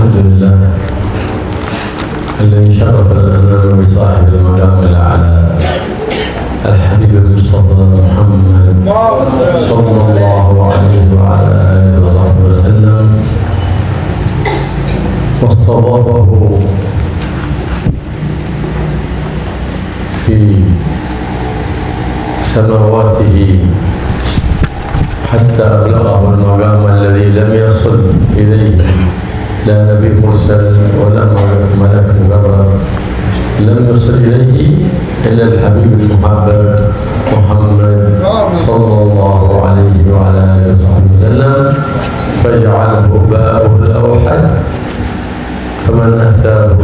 الحمد لله الذي شرف الأنام بصاحب المقام الأعلى الحبيب المصطفى محمد صلى الله عليه وعلى آله وصحبه وسلم، واستضافه في سماواته حتى أبلغه المقام الذي لم يصل إليه لا نبي مرسل ولا ملك مقرب، لم يصل إليه إلا الحبيب المحبب محمد صلى الله عليه وعلى آله وصحبه وسلم، فاجعله بابه الأوحد، فمن أتاه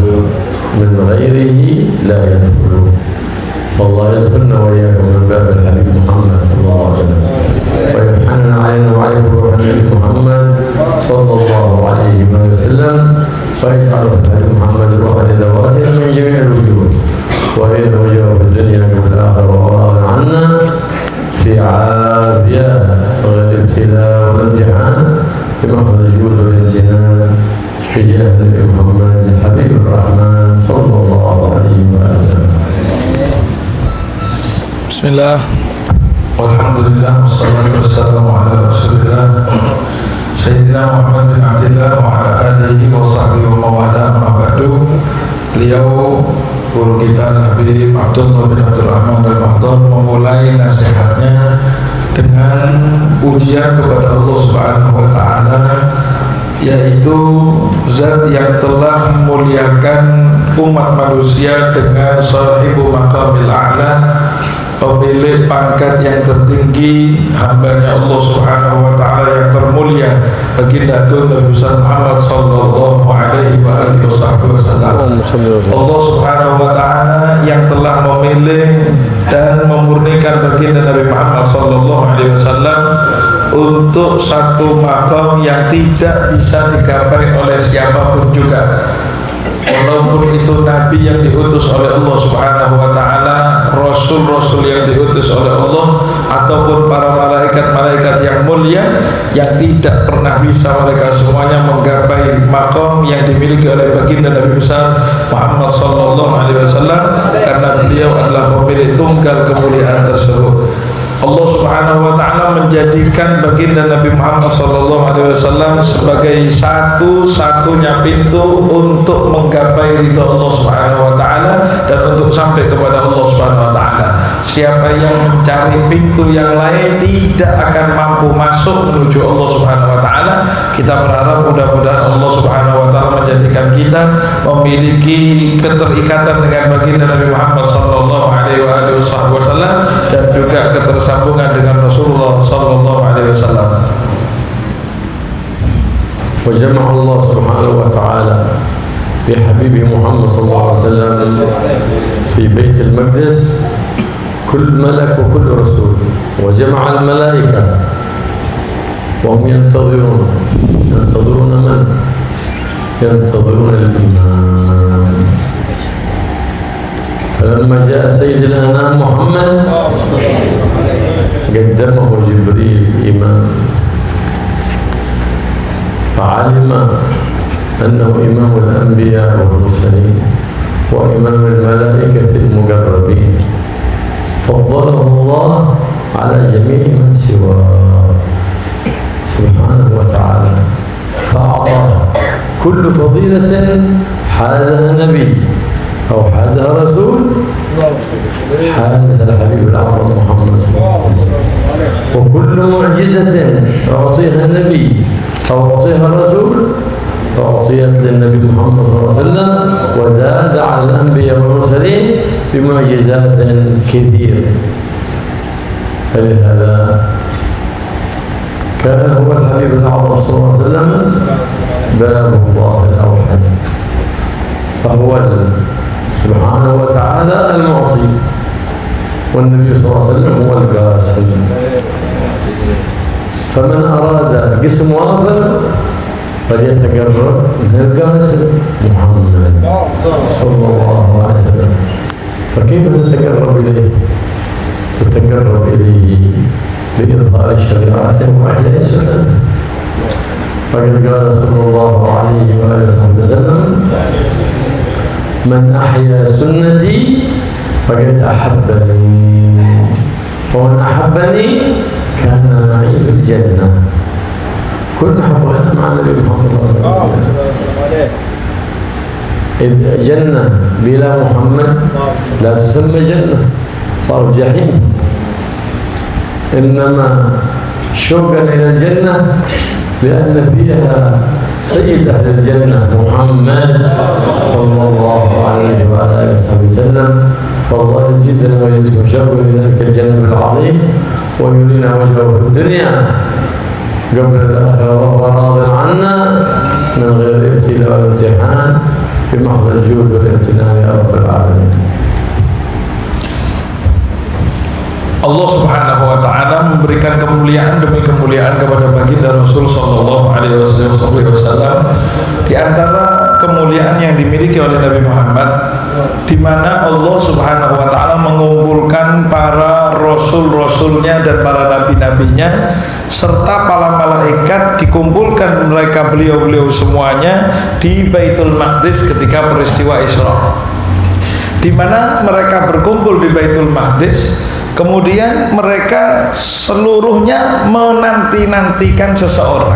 من غيره لا يدخل. والله يدخلنا وإياكم من باب الحبيب محمد صلى الله عليه وسلم، ويمحننا علينا وعليكم روح النبي محمد صلى الله عليه وسلم، ويجعل الحبيب محمد روح لذواتنا من جميع الوجوه، وإنه وجهه في الدنيا وفي الآخرة وراض عنا في عافية وغير ابتلاء ولا امتحان، بمحض الجود والامتنان بجاه النبي محمد حبيب الرحمن صلى الله عليه وسلم. Bismillah, walhamdulillah, wassalatu wassalamu ala rasulillah Sayyidina Muhammad bin Abdillah wa ala alihi wa sahbihi wa mawala amma ba'du. Beliau guru kita Habib Abdullah bin Abdurrahman al-Mahdar memulai nasihatnya dengan ujian kepada Allah Subhanahu wa ta'ala, yaitu zat yang telah memuliakan umat manusia dengan sahibu maqamil a'la, pemilik pangkat yang tertinggi, hambanya Allah Subhanahu wa ta'ala yang termulia, baginda Nabi besar Muhammad sallallahu alaihi wa alihi wasallam. Allah Subhanahu wa ta'ala yang telah memilih dan memurnikan baginda Nabi Muhammad sallallahu alaihi wasallam untuk satu makam yang tidak bisa digapai oleh siapapun juga, walaupun itu Nabi yang diutus oleh Allah Subhanahu wa ta'ala, Rasul-Rasul yang diutus oleh Allah, ataupun para malaikat-malaikat yang mulia, yang tidak pernah bisa mereka semuanya menggapai makam yang dimiliki oleh baginda Nabi besar Muhammad sallallahu alaihi wasallam, karena beliau adalah pemilik tunggal kemuliaan tersebut. Allah Subhanahu wa ta'ala menjadikan baginda Nabi Muhammad sallallahu alaihi wasallam sebagai satu-satunya pintu untuk menggapai ridha Allah Subhanahu wa ta'ala dan untuk sampai kepada Allah Subhanahu wa ta'ala. Siapa yang mencari pintu yang lain tidak akan mampu masuk menuju Allah Subhanahu wa ta'ala. Kita berharap mudah-mudahan Allah Subhanahu wa ta'ala menjadikan kita memiliki keterikatan dengan baginda Nabi Muhammad sallallahu alaihi wasallam dan juga ketersambungan dengan Rasulullah sallallahu alaihi wasallam. Wa jama'a Allah Subhanahu wa ta'ala bi habibi Muhammad sallallahu alaihi wasallam fi Bait al-Maqdis كل ملك وكل رسول، وجمع الملائكة وهم ينتظرون من؟ ينتظرون الإمام. فلما جاء سيد الأنام محمد قدمه جبريل إمام، فعلم أنه إمام الأنبياء والمرسلين وإمام الملائكة المقربين، فضله الله على جميع من سواه سبحانه وتعالى، فأعطاه كل فضيلة حازها نبي أو حازها رسول، حازها الحبيب الأعظم محمد صلى الله عليه وسلم، وكل معجزة أعطيها نبي أو أعطيها رسول أعطيت للنبي محمد صلى الله عليه وسلم، وزاد على الأنبياء والمرسلين بمعجزات كثيرة. فلهذا كان هو الحبيب الأعظم صلى الله عليه وسلم باب الله الأوحد، فهو سبحانه وتعالى المعطي، والنبي صلى الله عليه وسلم هو القاسم. فمن أراد قسم وافر فليتقرب من القاسم محمد صلى الله عليه وسلم. فكيف تتقرب إليه؟ تتقرب إليه بإظهار شريعته وإحياء سنته. فقد قال صلى الله عليه وآله وسلم من أحيا سنتي فقد أحبني ومن أحبني كان معي في الجنة. كل حبنا مع النبي محمد صلى الله عليه وسلم. إذ جنة بلا محمد لا تسمى جنة، صارت جحيم. إنما شوقا إلى الجنة لأن فيها سيد أهل الجنة محمد صلى الله عليه وعلى آله وسلم. فالله يزيدنا ويزيدكم شوقا لذلك الجنة العظيم ويرينا وجهه في الدنيا قبل الآخرة وهو راض عنا من غير ابتلاء والامتحان بمحض الجود والامتنان يا رب العالمين. Allah Subhanahu wa taala memberikan kemuliaan demi kemuliaan kepada baginda Rasul sallallahu alaihi wasallam. Di antara kemuliaan yang dimiliki oleh Nabi Muhammad, di mana Allah Subhanahu wa taala mengumpulkan para rasul-rasulnya dan para nabi-nabinya serta para malaikat, dikumpulkan mereka beliau-beliau semuanya di Baitul Maqdis ketika peristiwa Isra, di mana mereka berkumpul di Baitul Maqdis. Kemudian mereka seluruhnya menanti-nantikan seseorang.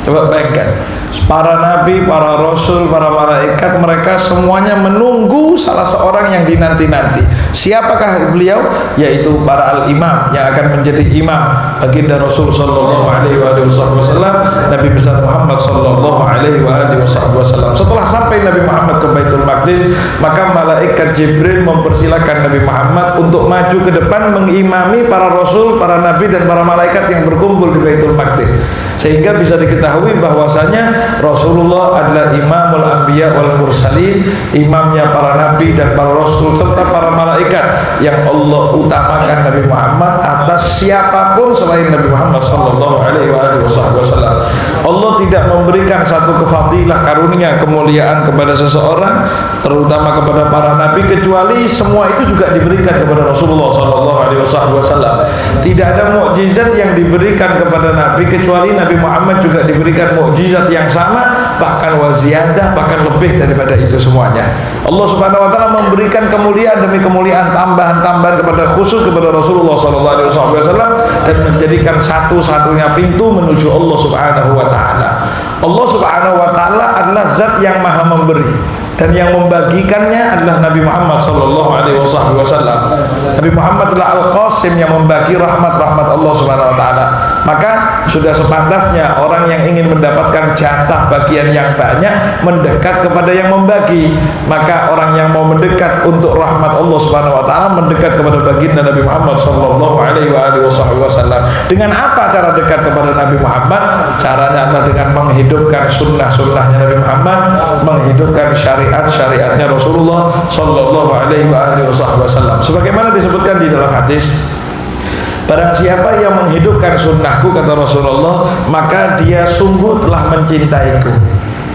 Coba bayangkan, para nabi, para rasul, para malaikat, mereka semuanya menunggu salah seorang yang dinanti-nanti. Siapakah beliau? Yaitu para al-imam yang akan menjadi imam baginda Rasul sallallahu alaihi wasallam, Nabi besar Muhammad sallallahu alaihi wasallam. Setelah sampai Nabi Muhammad ke Baitul Maqdis, maka malaikat Jibril mempersilakan Nabi Muhammad untuk maju ke depan mengimami para rasul, para nabi dan para malaikat yang berkumpul di Baitul Maqdis, sehingga bisa diketahui bahwasanya Rasulullah adalah imamul anbiya wal mursalin, imamnya para nabi dan para rasul serta para malaikat yang Allah utamakan Nabi Muhammad atas siapapun selain Nabi Muhammad sallallahu alaihi wasallam. Allah tidak memberikan satu kefadilah, karunia, kemuliaan kepada seseorang, terutama kepada para nabi, kecuali semua itu juga diberikan kepada Rasulullah sallallahu alaihi wasallam. Tidak ada mukjizat yang diberikan kepada nabi kecuali Nabi Muhammad juga diberikan mukjizat yang sama, bahkan waziyadah, bahkan lebih daripada itu semuanya. Allah Subhanahu wa taala memberikan kemuliaan demi kemuliaan, tambahan-tambahan kepada khusus kepada Rasulullah sallallahu alaihi wasallam dan menjadikan satu-satunya pintu menuju Allah Subhanahu wa taala. Allah Subhanahu wa taala adalah zat yang maha memberi, dan yang membagikannya adalah Nabi Muhammad sallallahu alaihi wasallam. Nabi Muhammad adalah Al-Qasim yang membagi rahmat-rahmat Allah Subhanahu wa taala. Maka sudah sepantasnya orang yang ingin mendapatkan jatah bagian yang banyak mendekat kepada yang membagi. Maka orang yang mau mendekat untuk rahmat Allah Subhanahu wa taala mendekat kepada baginda Nabi Muhammad sallallahu alaihi wasallam. Dengan apa cara dekat kepada Nabi Muhammad? Caranya adalah dengan menghidupkan sunnah-sunnahnya Nabi Muhammad, menghidupkan syariatnya Rasulullah sallallahu alaihi wasallam. Sebagaimana disebutkan di dalam hadis, barang siapa yang menghidupkan sunnahku, kata Rasulullah, maka dia sungguh telah mencintaiku.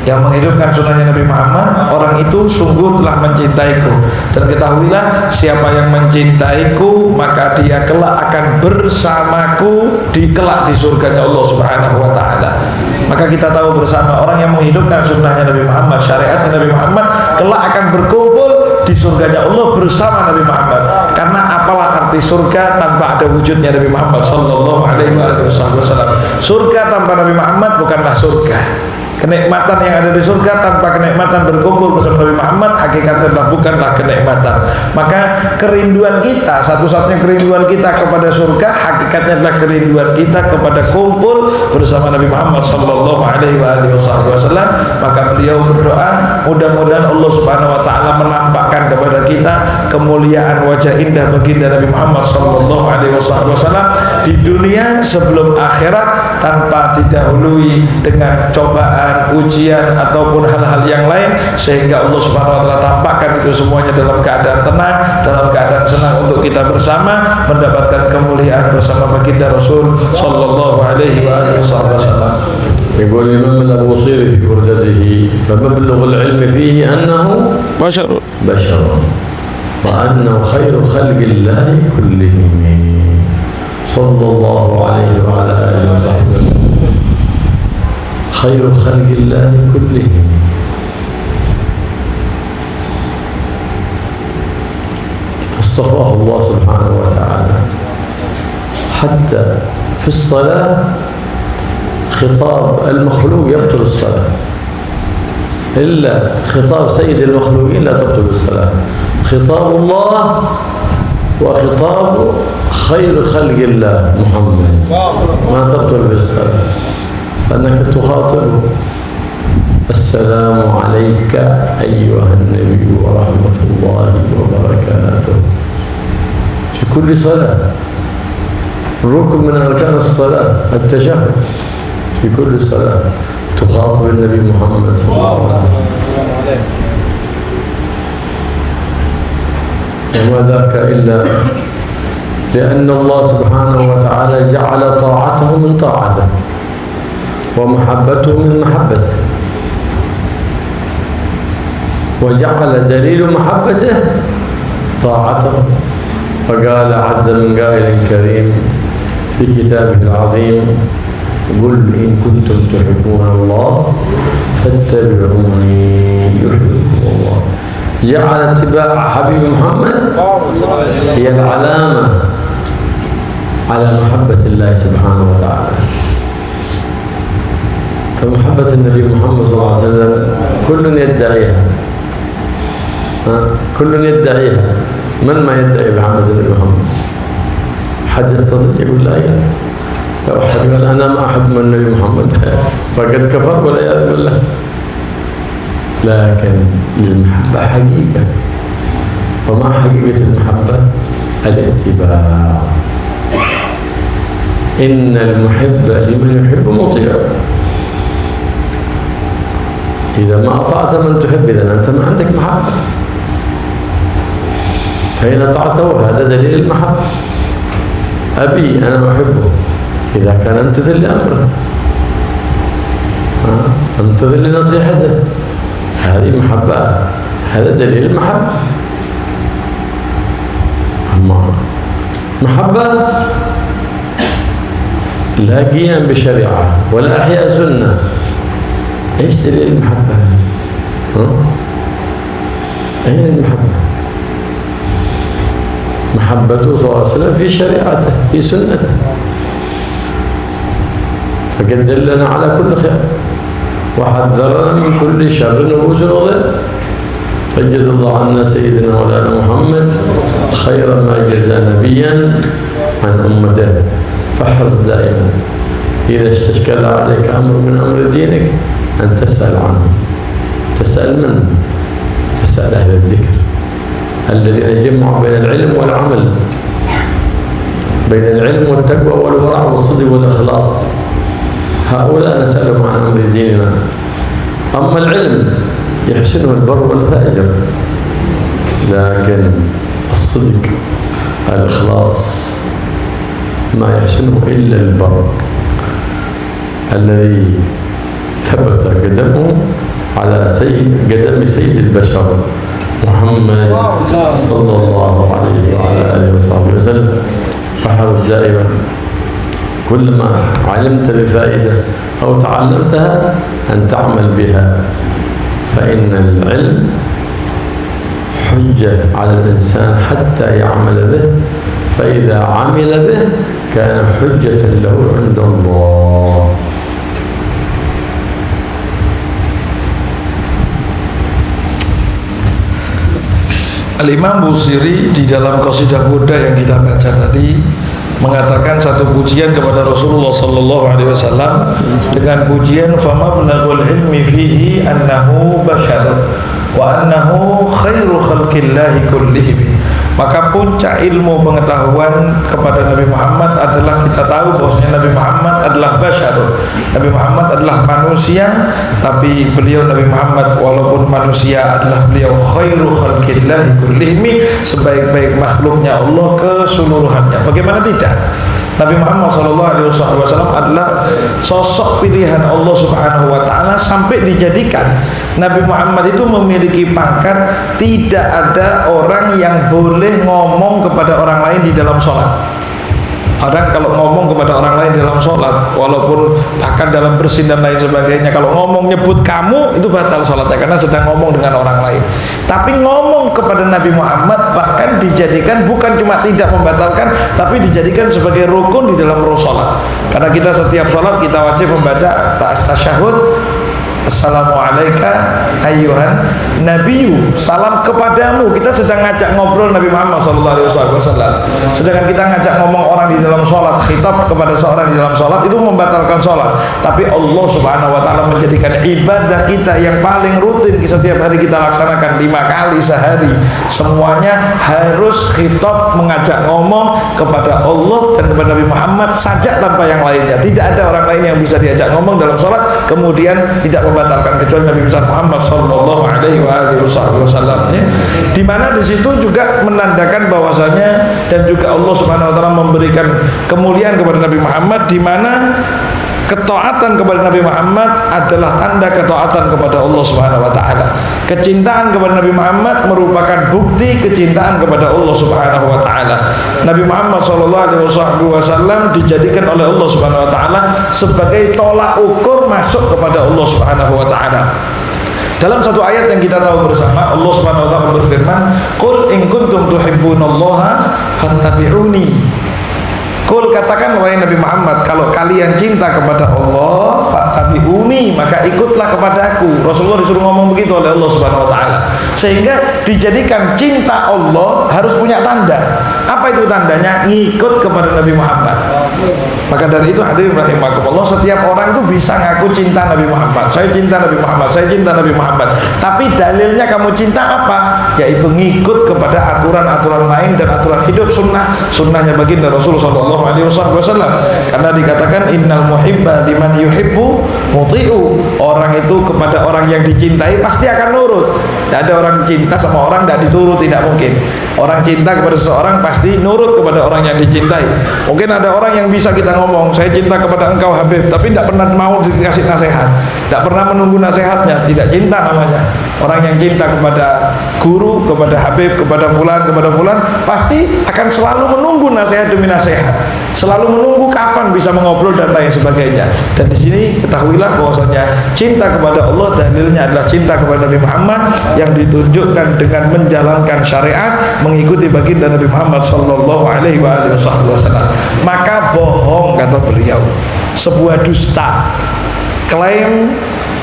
Yang menghidupkan sunnahnya Nabi Muhammad, orang itu sungguh telah mencintaiku. Dan ketahuilah, siapa yang mencintaiku, maka dia kelak akan bersamaku kelak di surganya Allah Subhanahu wa taala. Maka kita tahu bersama, orang yang menghidupkan sunnahnya Nabi Muhammad, syariatnya Nabi Muhammad, kelak akan berkumpul di surganya Allah bersama Nabi Muhammad. Karena apalah arti surga tanpa ada wujudnya Nabi Muhammad sallallahu alaihi wasallam? Surga tanpa Nabi Muhammad bukanlah surga. Kenikmatan yang ada di surga tanpa kenikmatan berkumpul bersama Nabi Muhammad hakikatnya bukanlah kenikmatan. Maka kerinduan kita, satu-satunya kerinduan kita kepada surga hakikatnya adalah kerinduan kita kepada kumpul bersama Nabi Muhammad sallallahu alaihi wasallam. Maka beliau berdoa, mudah-mudahan Allah Subhanahu wa taala menampakkan kepada kita kemuliaan wajah indah baginda Nabi Muhammad sallallahu alaihi wasallam di dunia sebelum akhirat, tanpa didahului dengan cobaan, ujian ataupun hal-hal yang lain, sehingga Allah Subhanahu wa taala tampakkan itu semuanya dalam keadaan tenang, dalam keadaan senang untuk kita bersama mendapatkan kemuliaan bersama baginda Rasul sallallahu alaihi wasallam. يقول الإمام البوصيري في بردته فمبلغ العلم فيه أنه بشر وأنه خير خلق الله كلهم صلى الله عليه وعلى آله وصحبه. خير خلق الله كلهم. اصطفاه الله سبحانه وتعالى حتى في الصلاة خطاب المخلوق يبطل الصلاة، إلا خطاب سيد المخلوقين لا تبطل الصلاة. خطاب الله وخطاب خير خلق الله محمد ما تبطل بالصلاة، فأنك تخاطبه السلام عليك أيها النبي ورحمة الله وبركاته في كل صلاة. ركن من أركان الصلاة التشهد في كل صلاة تخاطب النبي محمد صلى الله عليه وسلم. وما ذاك إلا لأن الله سبحانه وتعالى جعل طاعته من طاعته ومحبته من محبته، وجعل دليل محبته طاعته، فقال عز من قائل كريم في كتابه العظيم: قل إن كنتم تحبون الله فاتبعوني يحببكم الله. جعل اتباع حبيب محمد هي العلامة على محبة الله سبحانه وتعالى. فمحبة النبي محمد صلى الله عليه وسلم كل يدعيها، كل يدعيها. من ما يدعي محبة النبي محمد؟ حد يستطيع يقول لا إله؟ لو أحد قال أنا ما أحب من النبي محمد فقد كفر والعياذ بالله. لكن المحبة حقيقة، وما حقيقة المحبة؟ الاتباع. إن المحب لمن يحب مطيع. إذا ما أطعت من تحب إذا أنت ما عندك محبة، فإن أطعته هذا دليل المحبة. أبي أنا أحبه إذا كان أمتثل لأمره، أمتثل لنصيحته، هذه محبة، هذا دليل المحبة. أما محبة لا قيام بشريعة ولا أحياء سنة، إيش دليل المحبة؟ أين المحبة؟ محبته صلى الله عليه وسلم في شريعته في سنته، فقد دلنا على كل خير وحذرنا من كل شر نفوس وضل. فجزا الله عنا سيدنا مولانا محمد خير ما جزى نبيا عن أمته. فاحرص دائما إذا استشكل عليك أمر من أمر دينك أن تسأل عنه. تسأل من؟ تسأل أهل الذكر الذين جمعوا بين العلم والعمل، بين العلم والتقوى والورع والصدق والإخلاص. هؤلاء نسألهم عن أمر ديننا. أما العلم يحسنه البر والفاجر، لكن الصدق الإخلاص ما يحسنه إلا البر الذي ثبت قدمه على قدم سيد البشر محمد صلى الله عليه وعلى آله وصحبه وسلم. فاحرص دائما كلما علمت بفائدة أو تعلمتها أن تعمل بها، فإن العلم حجة على الإنسان حتى يعمل به، فإذا عمل به كان حجة له عند الله. Al-Imam Busiri di dalam qasidah Burda yang kita baca tadi mengatakan satu pujian kepada Rasulullah sallallahu alaihi wasallam dengan pujian fama balaghul ilmi fihi annahu bashar wa annahu khairu khalqillahi kullihim. Maka puncak ilmu pengetahuan kepada Nabi Muhammad adalah kita tahu bahwasanya Nabi Muhammad adalah bashar. Nabi Muhammad adalah manusia, tapi beliau Nabi Muhammad walaupun manusia adalah beliau khairu khalqillahi kullihim, sebaik-baik makhluknya Allah keseluruhannya. Bagaimana tidak? Nabi Muhammad SAW adalah sosok pilihan Allah Subhanahu wa Ta'ala, sampai dijadikan Nabi Muhammad itu memiliki pangkat tidak ada orang yang boleh ngomong kepada orang lain di dalam sholat. Orang kalau ngomong kepada orang lain dalam sholat, walaupun bahkan dalam bersin dan lain sebagainya, kalau ngomong nyebut kamu itu batal sholatnya karena sedang ngomong dengan orang lain. Tapi ngomong kepada Nabi Muhammad bahkan dijadikan bukan cuma tidak membatalkan, tapi dijadikan sebagai rukun di dalam sholat. Karena kita setiap sholat kita wajib membaca tasyahud. Assalamualaikum ayyuhan nabiyyu, salam kepadamu. Kita sedang ngajak ngobrol Nabi Muhammad SAW. Sedangkan kita ngajak ngomong orang di dalam sholat, khitab kepada seorang di dalam sholat, itu membatalkan sholat. Tapi Allah Subhanahu Wa Taala menjadikan ibadah kita yang paling rutin setiap hari kita laksanakan 5 kali sehari, semuanya harus khitab, mengajak ngomong kepada Allah dan kepada Nabi Muhammad saja tanpa yang lainnya. Tidak ada orang lain yang bisa diajak ngomong dalam sholat kemudian tidak membatalkan kecuali Nabi besar Muhammad sallallahu alaihi wasallam, di mana di situ juga menandakan bahwasanya dan juga Allah Subhanahu wa taala memberikan kemuliaan kepada Nabi Muhammad, di mana ketaatan kepada Nabi Muhammad adalah tanda ketaatan kepada Allah Subhanahu wa taala. Kecintaan kepada Nabi Muhammad merupakan bukti kecintaan kepada Allah Subhanahu wa taala. Nabi Muhammad sallallahu alaihi wasallam dijadikan oleh Allah Subhanahu wa taala sebagai tolak ukur masuk kepada Allah Subhanahu wa taala. Dalam satu ayat yang kita tahu bersama, Allah Subhanahu wa taala berfirman, "Qul in kuntum tuhibbunallaha fattabi'uni." Qul, katakan wahai Nabi Muhammad, kalau kalian cinta kepada Allah, fattabi'uni, maka ikutlah kepadaku. Rasulullah disuruh ngomong begitu oleh Allah Subhanahu wa taala. Sehingga dijadikan cinta Allah harus punya tanda. Apa itu tandanya? Ngikut kepada Nabi Muhammad. Maka dari itu hadirin rahimakumullah, setiap orang itu bisa ngaku cinta Nabi Muhammad. Saya cinta Nabi Muhammad, saya cinta Nabi Muhammad. Tapi dalilnya kamu cinta apa? Yaitu ngikut kepada aturan-aturan lain dan aturan hidup sunnahnya baginda Rasulullah sallallahu alaihi wasallam. Karena dikatakan innal muhibba liman yuhibbu muti'u. Orang itu kepada orang yang dicintai pasti akan nurut. Tidak ada orang cinta sama orang tidak diturut, tidak mungkin. Orang cinta kepada seseorang pasti nurut kepada orang yang dicintai. Mungkin ada orang yang bisa kita ngomong, saya cinta kepada engkau Habib, tapi tidak pernah mau dikasih nasihat, tidak pernah menunggu nasihatnya, tidak cinta namanya. Orang yang cinta kepada guru, kepada Habib, kepada fulan, pasti akan selalu menunggu nasihat demi nasihat, selalu menunggu kapan bisa mengobrol dan lain sebagainya. Dan di sini ketahuilah bahwasanya cinta kepada Allah dalilnya adalah cinta kepada Nabi Muhammad yang ditunjukkan dengan menjalankan syariat, mengikuti baginda Nabi Muhammad sallallahu alaihi wasallam. Maka bohong, kata beliau, sebuah dusta klaim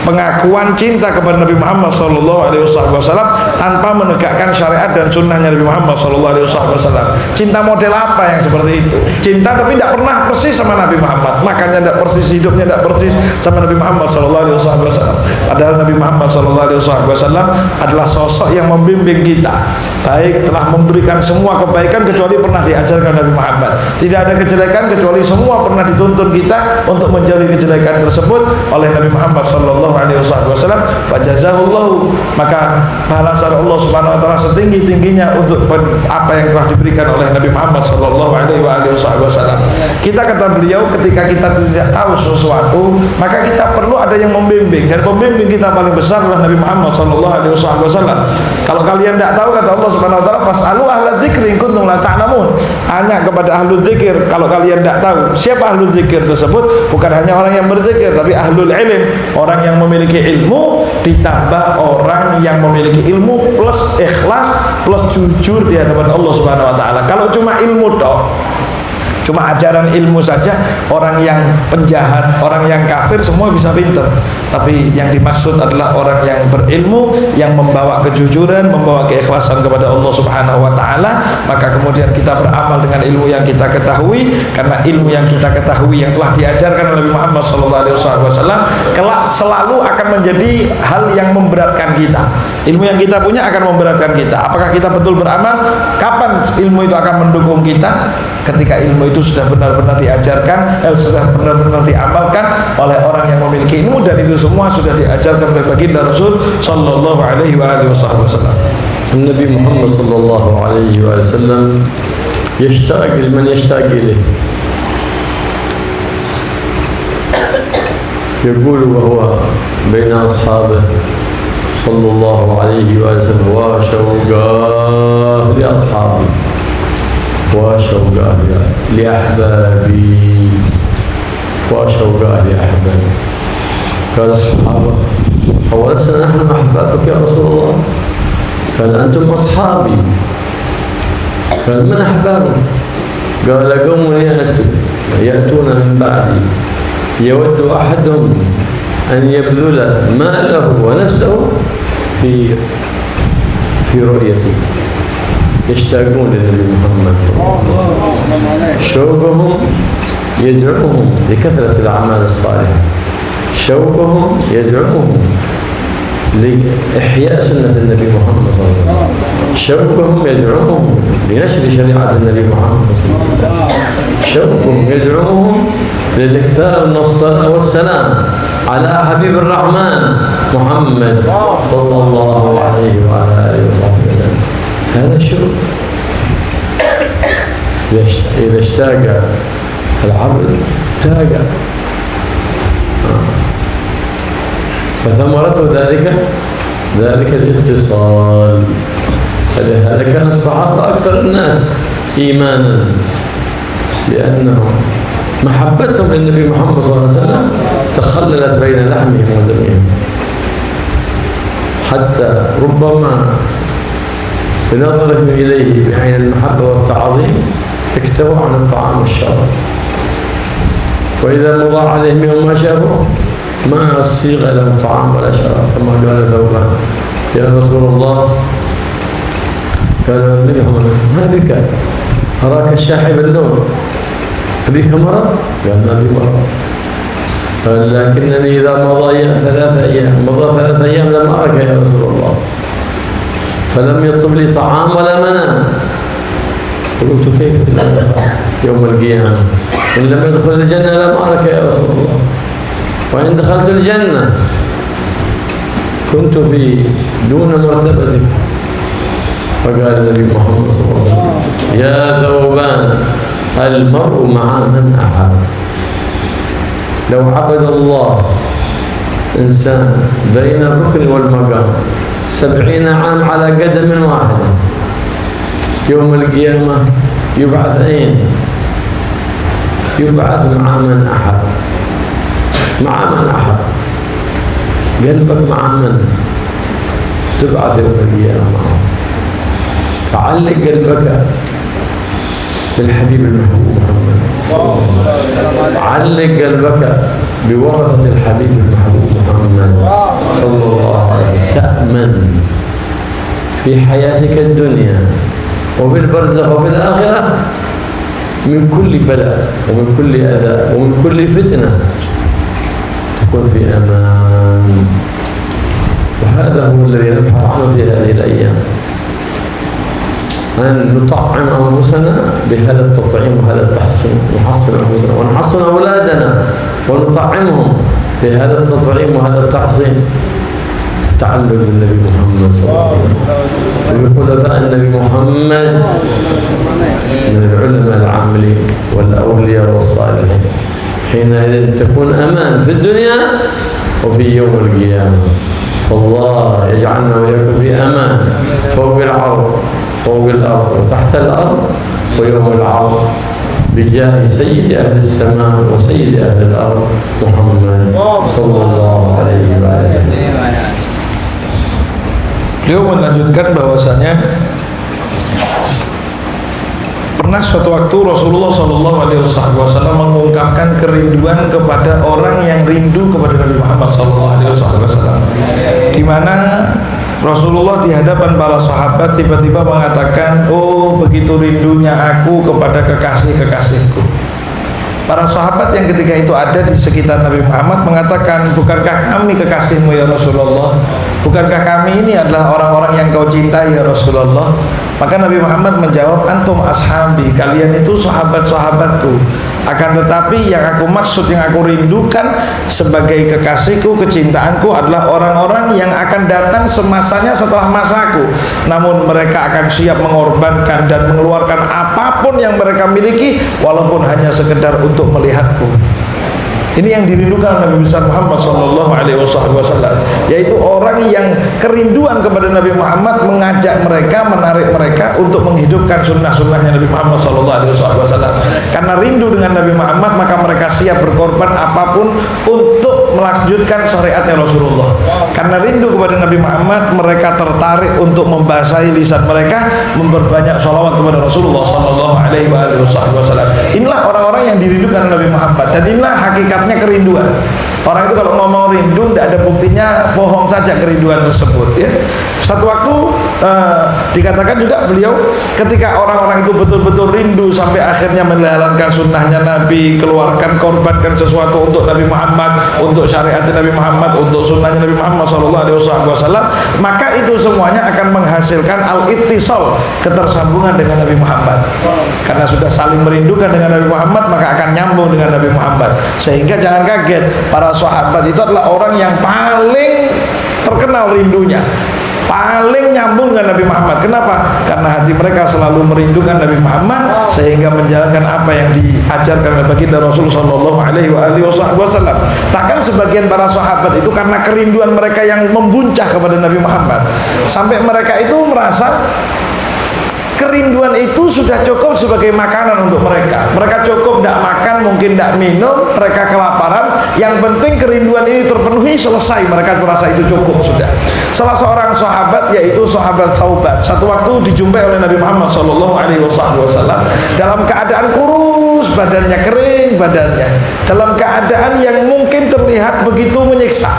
pengakuan cinta kepada Nabi Muhammad sallallahu alaihi wasallam tanpa menegakkan syariat dan sunnahnya Nabi Muhammad sallallahu alaihi wasallam. Cinta model apa yang seperti itu? Cinta tapi tidak pernah persis sama Nabi Muhammad, makanya tidak persis, hidupnya tidak persis sama Nabi Muhammad sallallahu alaihi wasallam. Padahal Nabi Muhammad sallallahu alaihi wasallam adalah sosok yang membimbing kita, baik telah memberikan semua kebaikan kecuali pernah diajarkan Nabi Muhammad. Tidak ada kejelekan kecuali semua pernah dituntun kita untuk menjauhi kejelekan tersebut oleh Nabi Muhammad sallallahu alaihi wasallam. Fajazahullahu, maka balasan Allah Subhanahu wa taala setinggi-tingginya untuk apa yang telah diberikan oleh Nabi Muhammad sallallahu alaihi wasallam. Kita, kata beliau, ketika kita tidak tahu sesuatu, maka kita perlu ada yang membimbing, dan pembimbing kita paling besar adalah Nabi Muhammad sallallahu alaihi wasallam. Kalau kalian tidak tahu, kata Allah Subhanahu wa taala, fasalu ahla dzikri in kuntum la ta'lamun. Hanya kepada ahlul dzikir kalau kalian tidak tahu. Siapa ahlul dzikir tersebut? Bukan hanya orang yang berzikir, tapi ahlul ilm, orang yang memiliki ilmu ditambah orang yang memiliki ilmu plus ikhlas plus jujur di hadapan Allah Subhanahu wa taala. Kalau cuma ilmu toh, cuma ajaran ilmu saja, orang yang penjahat, orang yang kafir semua bisa pinter. Tapi yang dimaksud adalah orang yang berilmu, yang membawa kejujuran, membawa keikhlasan kepada Allah Subhanahu wa taala. Maka kemudian kita beramal dengan ilmu yang kita ketahui, karena ilmu yang kita ketahui yang telah diajarkan oleh Nabi Muhammad SAW kelak selalu akan menjadi hal yang memberatkan kita. Ilmu yang kita punya akan memberatkan kita. Apakah kita betul beramal? Kapan ilmu itu akan mendukung kita? Ketika ilmu itu sudah benar-benar diajarkan, sudah benar-benar diamalkan oleh orang yang memiliki ilmu, dan itu semua sudah diajarkan oleh baginda Rasul sallallahu alaihi wasallam. Nabi Muhammad sallallahu alaihi wasallam yashtaq liman yashtaq ilayh. يقول وهو بين أصحابه صلى الله عليه وسلم وشوقاه لأصحابه، يقول وهو بين أصحابه صلى الله عليه وسلم وشوقاه لأصحابه، يقول وهو بين أصحابه صلى الله عليه وسلم وشوقاه لأصحابه، يقول وهو بين أصحابه صلى الله عليه وسلم وشوقاه لأصحابه، يقول وهو بين أصحابه وشوق لأحبابي وشوق لأحبابي. قال الصحابة أولسنا نحن أحبابك يا رسول الله؟ قال أنتم أصحابي. قال من أحبابك؟ قال قوم يأتون من بعدي يود أحدهم أن يبذل ماله ونفسه في رؤيتي، يشتاقون للنبي محمد صلى الله عليه وسلم، شوقهم يدعوهم لكثرة الأعمال الصالحة، شوقهم يدعوهم لإحياء سنة النبي محمد صلى الله عليه وسلم، شوقهم يدعوهم لنشر شريعة النبي محمد صلى الله عليه وسلم، شوقهم يدعوهم للإكثار من الصلاة والسلام على حبيب الرحمن محمد صلى الله عليه وعلى آله وصحبه وسلم. هذا الشوق إذا اشتاق العبد تاق، فثمرته ذلك الاتصال. فلهذا كان الصحابة أكثر الناس إيمانا، لأنهم محبتهم للنبي محمد صلى الله عليه وسلم تخللت بين لحمهم ودمهم، حتى ربما بنظرهم إليه بعين المحبة والتعظيم اكتووا عن الطعام والشراب، وإذا مضى عليهم يوم ما شافوه ما صيغ لهم طعام ولا شراب، كما قال ثوبان يا رسول الله، قال النبي محمد ما بك؟ أراك شاحب اللون، أبيك مرض؟ قال ما بي مرض. قال لكنني إذا مضى 3 أيام لم أرك يا رسول الله، فلم يطلب لي طعام ولا منام. قلت كيف يوم القيامة إن لم يدخل الجنة لم أرك يا رسول الله، وإن دخلت الجنة كنت في دون مرتبتك. فقال النبي محمد صلى الله عليه وسلم يا ثوبان المرء مع من أحب. لو عبد الله إنسان بين الركن والمقام 70 عام على قدم واحدة، يوم القيامة يبعث أين؟ يبعث مع من أحب. مع من أحب، قلبك مع من تبعث يوم القيامة معه. فعلق قلبك بالحبيب المحبوب محمد، علق قلبك بورثة الحبيب المحبوب محمد صلى الله عليه وسلم، تأمن في حياتك الدنيا وفي البرزخ وفي الآخرة من كل بلاء ومن كل أذى ومن كل فتنة، تكون في أمان. وهذا هو الذي نبحث عنه في هذه الأيام، أن نطعم أنفسنا بهذا التطعيم وهذا التحصين، نحصن أنفسنا ونحصن أولادنا ونطعمهم بهذا التطعيم وهذا التحصين. تعلق بالنبي محمد صلى الله عليه وسلم وبخلفاء النبي محمد من العلماء العاملين والأولياء والصالحين، حينئذ تكون أمان في الدنيا وفي يوم القيامة. الله يجعلنا وإياكم في أمان فوق العرض، فوق الأرض وتحت الأرض ويوم العرض، بجاه سيد أهل السماء وسيد أهل الأرض محمد صلى الله عليه وسلم. Beliau melanjutkan bahwasanya pernah suatu waktu Rasulullah Shallallahu Alaihi Wasallam mengungkapkan kerinduan kepada orang yang rindu kepada Nabi Muhammad Shallallahu Alaihi Wasallam, di mana Rasulullah di hadapan para sahabat tiba-tiba mengatakan, oh begitu rindunya aku kepada kekasih-kekasihku. Para sahabat yang ketika itu ada di sekitar Nabi Muhammad mengatakan, bukankah kami kekasihmu ya Rasulullah? Bukankah kami ini adalah orang-orang yang kau cintai ya Rasulullah? Maka Nabi Muhammad menjawab, antum ashabi, kalian itu sahabat-sahabatku. Akan tetapi yang aku maksud, yang aku rindukan sebagai kekasihku, kecintaanku adalah orang-orang yang akan datang semasanya setelah masaku, namun mereka akan siap mengorbankan dan mengeluarkan apapun yang mereka miliki walaupun hanya sekedar untuk melihatku. Ini yang dirindukan Nabi besar Muhammad sallallahu alaihi wasallam, yaitu orang yang kerinduan kepada Nabi Muhammad mengajak mereka, menarik mereka untuk menghidupkan sunnah-sunnahnya Nabi Muhammad sallallahu alaihi wasallam. Karena rindu dengan Nabi Muhammad, maka mereka siap berkorban apapun untuk melanjutkan syariatnya Rasulullah. Karena rindu kepada Nabi Muhammad, mereka tertarik untuk membasahi lisan mereka, memperbanyak sholawat kepada Rasulullah sallallahu alaihi wasallam. Inilah orang-orang yang dirindukan Nabi Muhammad, dan inilah hakikatnya kerinduan. Orang itu kalau ngomong rindu tidak ada buktinya, bohong saja kerinduan tersebut ya. Satu waktu dikatakan juga beliau, ketika orang-orang itu betul-betul rindu sampai akhirnya menjalankan sunnahnya Nabi, keluarkan, korbankan sesuatu untuk Nabi Muhammad, untuk syariat Nabi Muhammad, untuk sunnahnya Nabi Muhammad SAW, maka itu semuanya akan menghasilkan al-ittisal, ketersambungan dengan Nabi Muhammad. Karena sudah saling merindukan dengan Nabi Muhammad, maka akan nyambung dengan Nabi Muhammad. Sehingga jangan kaget, para sahabat itu adalah orang yang paling terkenal rindunya, paling nyambung dengan Nabi Muhammad. Kenapa? Karena hati mereka selalu merindukan Nabi Muhammad, sehingga menjalankan apa yang diajarkan oleh baginda Rasul sallallahu alaihi wasallam. Bahkan sebagian para sahabat itu karena kerinduan mereka yang membuncah kepada Nabi Muhammad, sampai mereka itu merasa kerinduan itu sudah cukup sebagai makanan untuk mereka. Mereka cukup tidak makan, mungkin tidak minum, mereka kelaparan. Yang penting kerinduan ini terpenuhi, selesai. Mereka merasa itu cukup sudah. Salah seorang sahabat, yaitu sahabat Thauban, satu waktu dijumpai oleh Nabi Muhammad SAW dalam keadaan kurus, badannya kering, dalam keadaan yang mungkin terlihat begitu menyiksa.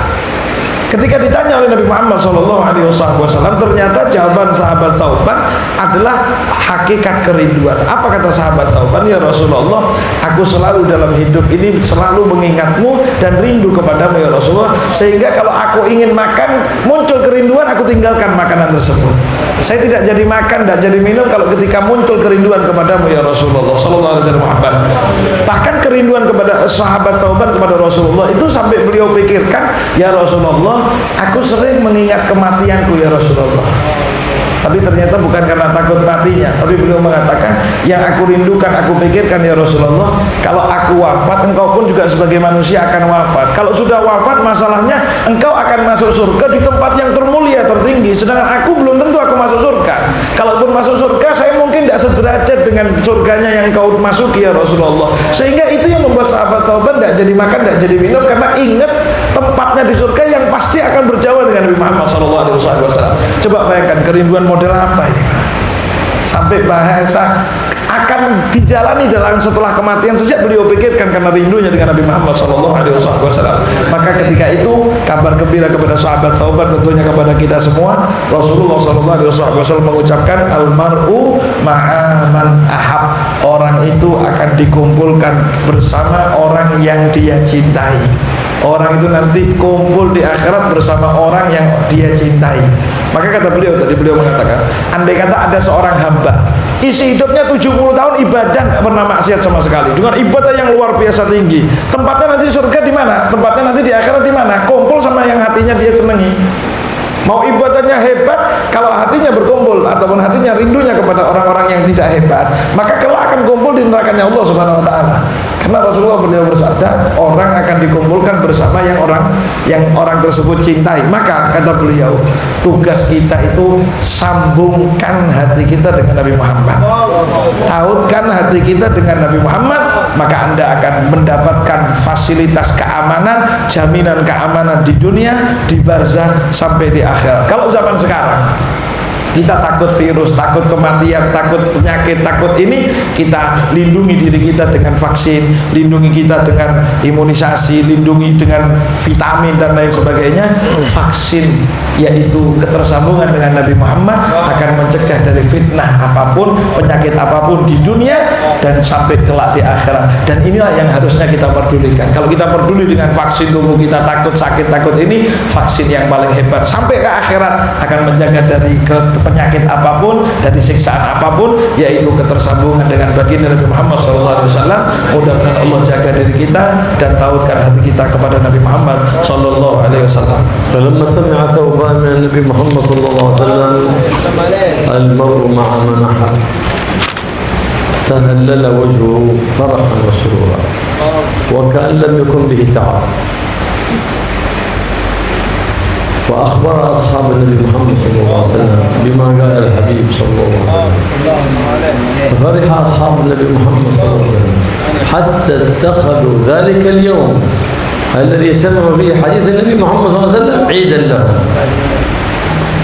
Ketika ditanya oleh Nabi Muhammad SAW, ternyata jawaban sahabat Thauban adalah hakikat kerinduan. Apa kata sahabat Thauban? Ya Rasulullah, aku selalu dalam hidup ini selalu mengingatmu dan rindu kepadamu ya Rasulullah, sehingga kalau aku ingin makan, muncul kerinduan, aku tinggalkan makanan tersebut. Saya tidak jadi makan, tidak jadi minum kalau ketika muncul kerinduan kepadamu ya Rasulullah sallallahu alaihi wasallam. Bahkan kerinduan kepada sahabat Thauban kepada Rasulullah itu sampai beliau pikirkan, ya Rasulullah, aku sering mengingat kematianku ya Rasulullah. Tapi ternyata bukan karena takut matinya, tapi beliau mengatakan, yang aku rindukan, aku pikirkan ya Rasulullah, kalau aku wafat, engkau pun juga sebagai manusia akan wafat. Kalau sudah wafat, masalahnya engkau akan masuk surga di tempat yang termulia, tertinggi, sedangkan aku belum tentu aku masuk surga. Kalaupun masuk surga, saya mungkin tidak sederajat dengan surganya yang engkau masuki ya Rasulullah. Sehingga itu yang membuat sahabat Thauban tidak jadi makan, tidak jadi minum, karena ingat tempatnya di surga yang pasti akan berjauhan dengan Nabi Muhammad SAW. Coba bayangkan kerinduan model apa ini, sampai bahasa akan dijalani dalam setelah kematian saja beliau pikirkan karena rindunya dengan Nabi Muhammad SAW. Maka ketika itu kabar gembira kepada sahabat Thauban, tentunya kepada kita semua. Rasulullah SAW mengucapkan, almar'u ma'aman ahab, orang itu akan dikumpulkan bersama orang yang dia cintai. Orang itu nanti kumpul di akhirat bersama orang yang dia cintai. Maka kata beliau, tadi beliau mengatakan, andai kata ada seorang hamba isi hidupnya 70 tahun ibadah, tidak pernah maksiat sama sekali, dengan ibadah yang luar biasa tinggi, tempatnya nanti surga di mana? Tempatnya nanti di akhirat di mana? Kumpul sama yang hatinya dia senangi. Mau ibadahnya hebat, kalau hatinya berkumpul ataupun hatinya rindunya kepada orang-orang yang tidak hebat, maka kelak akan kumpul di nerakanya Allah Subhanahu wa taala. Karena Rasulullah beliau bersabda, orang akan dikumpulkan bersama yang orang tersebut cintai. Maka kata beliau, tugas kita itu sambungkan hati kita dengan Nabi Muhammad. Tautkan hati kita dengan Nabi Muhammad, maka Anda akan mendapatkan fasilitas keamanan, jaminan keamanan di dunia, di barzah, sampai di akhirat. Kalau zaman sekarang kita takut virus, takut kematian, takut penyakit, takut ini, kita lindungi diri kita dengan vaksin, lindungi kita dengan imunisasi, lindungi dengan vitamin dan lain sebagainya. Vaksin, yaitu ketersambungan dengan Nabi Muhammad, akan mencegah dari fitnah apapun, penyakit apapun di dunia dan sampai kelak di akhirat. Dan inilah yang harusnya kita pedulikan. Kalau kita peduli dengan vaksin, tubuh kita takut sakit, takut ini, vaksin yang paling hebat sampai ke akhirat akan menjaga dari penyakit apapun, dari siksaan apapun, yaitu ketersambungan dengan baginda Nabi Muhammad SAW. Mudah-mudahan Allah jaga diri kita dan tautkan hati kita kepada Nabi Muhammad SAW. فلما سمع ثوبان من النبي محمد صلى الله عليه وسلم المرء مع من أحب تهلل وجهه فرحا وسرورا. وكأن لم يكن به تعب. وأخبر أصحاب النبي محمد صلى الله عليه وسلم بما قال الحبيب صلى الله عليه وسلم، ففرح أصحاب النبي محمد صلى الله عليه وسلم حتى اتخذوا ذلك اليوم الذي سمعوا فيه حديث النبي محمد صلى الله عليه وسلم عيدا لهم،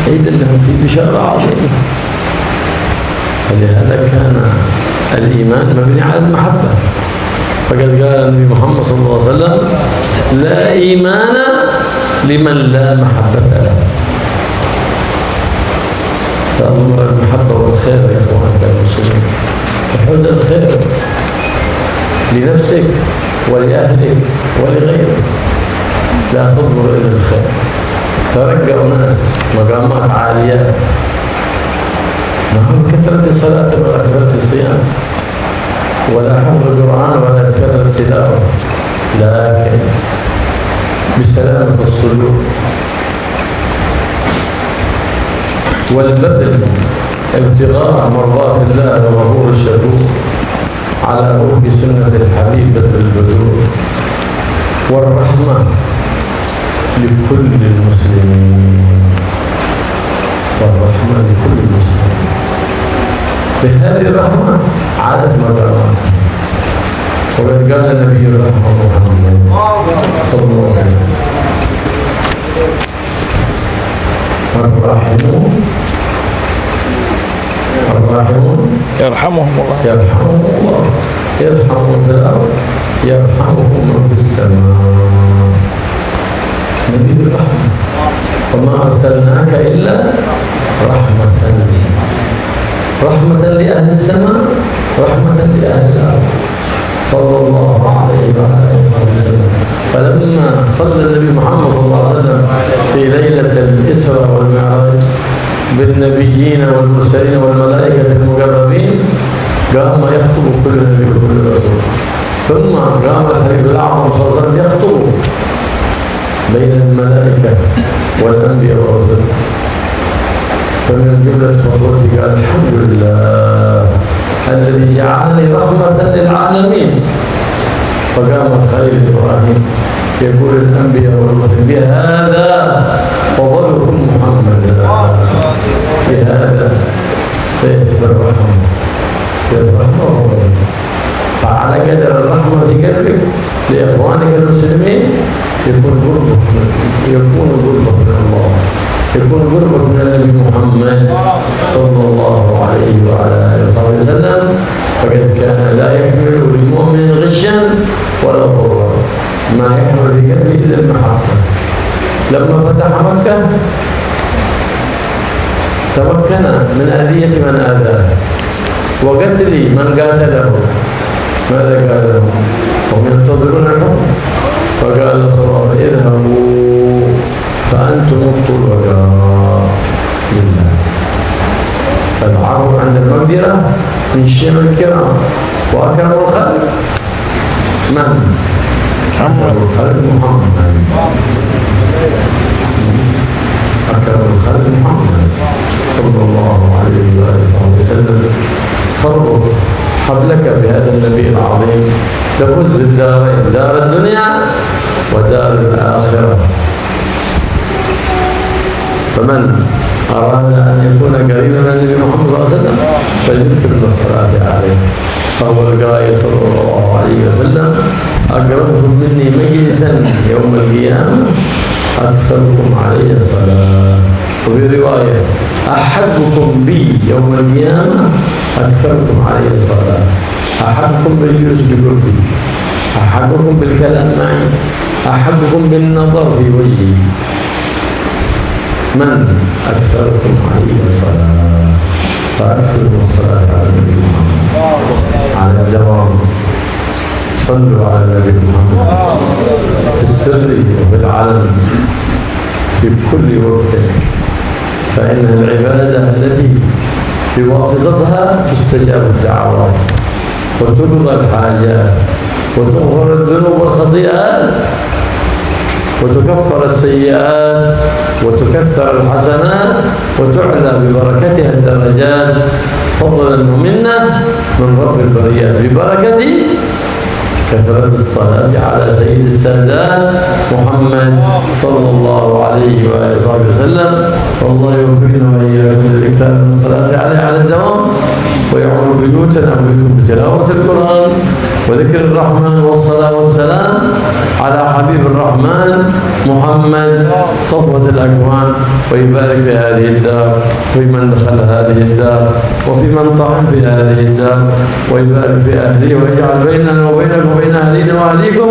عيدا لهم في بشارة عظيمة. فلهذا كان الإيمان مبني على المحبة. فقد قال النبي محمد صلى الله عليه وسلم: لا إيمان لمن لا محبة له. فأمر المحبة والخير يا أخواني المسلمين، تحب الخير لنفسك ولأهلك ولغيرك، لا تنظر إلى الخير. ترجع ناس مقامات عالية، ما هو كثرة الصلاة ولا كثرة الصيام ولا حفظ القرآن ولا كثرة التلاوة، لكن بسلامة الصدور والبذل ابتغاء مرضات الله وغفور الشكور على روح سنة الحبيب بدر البذور، والرحمة لكل المسلمين، والرحمة لكل المسلمين. بهذه الرحمة عادت مقامات. وقد قال النبي رحمه محمد صلى الله عليه وسلم: الراحمون يرحمهم الله، يرحمهم الله، يرحمهم في الأرض يرحمهم من في السماء. نبي الرحمة، وما أرسلناك إلا رحمة لأهل السماء، رحمة لأهل الأرض، صلى الله عليه وآله وسلم. فلما صلى النبي محمد صلى الله عليه وسلم في ليلة الإسراء والمعراج بالنبيين والمرسلين والملائكة المقربين، قام يخطب كل نبي وكل رسول، ثم قام الحبيب الأعظم صلى الله عليه وسلم يخطب بين الملائكة والأنبياء والرسل. فمن جملة خطوته قال: الحمد لله الذي جعلني رحمة للعالمين. فقام الخليل إبراهيم يقول الأنبياء والرسل: بهذا فضلكم محمد، بهذا فيجب الرحمة، فعلى قدر الرحمة في قلبك لإخوانك المسلمين يكون قربك من الله، يكون قربك من النبي محمد صلى الله عليه وعلى آله وسلم. فقد كان لا يحمل للمؤمن غشا ولا ضررا، ما يحمل في قلبه إلا المحبة. لما فتح مكة تمكن من أذية من آذاه وقتل من قاتله. ماذا قال لهم؟ هم ينتظرون الحكم. فقال صلى الله عليه وسلم: اذهبوا فأنتم الطلقاء لله. فالعرض عند المقدرة من شيم الكرام، وأكرم الخلق من؟ أكرم الخلق محمد، أكرم الخلق محمد صلى الله عليه وسلم. فرق حبلك بهذا النبي العظيم تفوز بالدارين، دار الدنيا ودار الآخرة. فمن أراد أن يكون قريبا من النبي محمد صلى الله عليه وسلم فليكثر من الصلاة عليه، فهو القائل صلى الله عليه وسلم: أقربكم مني مجلسا يوم القيامة أكثركم علي صلاة. وفي رواية: أحبكم بي يوم القيامة أكثركم علي صلاة. أحبكم بالجلوس بقربي، أحبكم بالكلام معي، أحبكم بالنظر في وجهي. من أكثركم علي صلاة؟ فأكثروا الصلاة على النبي محمد على الدوام. صلوا على النبي محمد في السر وفي العلن في كل وقت، فإنها العبادة التي بواسطتها تستجاب الدعوات وتقضى الحاجات وتغفر الذنوب والخطيئات وتكفر السيئات وتكثر الحسنات وتعلى ببركتها الدرجات فضلا ومنة من رب البريات ببركة كثرة الصلاة على سيد السادات محمد صلى الله عليه وآله وصحبه وسلم. والله يوفقنا وإياكم للإكثار من الصلاة عليه على الدوام، ويعمر بيوتنا وبكم بتلاوة القرآن وذكر الرحمن والصلاة والسلام على حبيب الرحمن محمد صفوة الأكوان، ويبارك في هذه الدار وفي من دخل هذه الدار وفي من طعن في هذه الدار، ويبارك في أهله، ويجعل بيننا وبينكم وبين أهلنا وأهليكم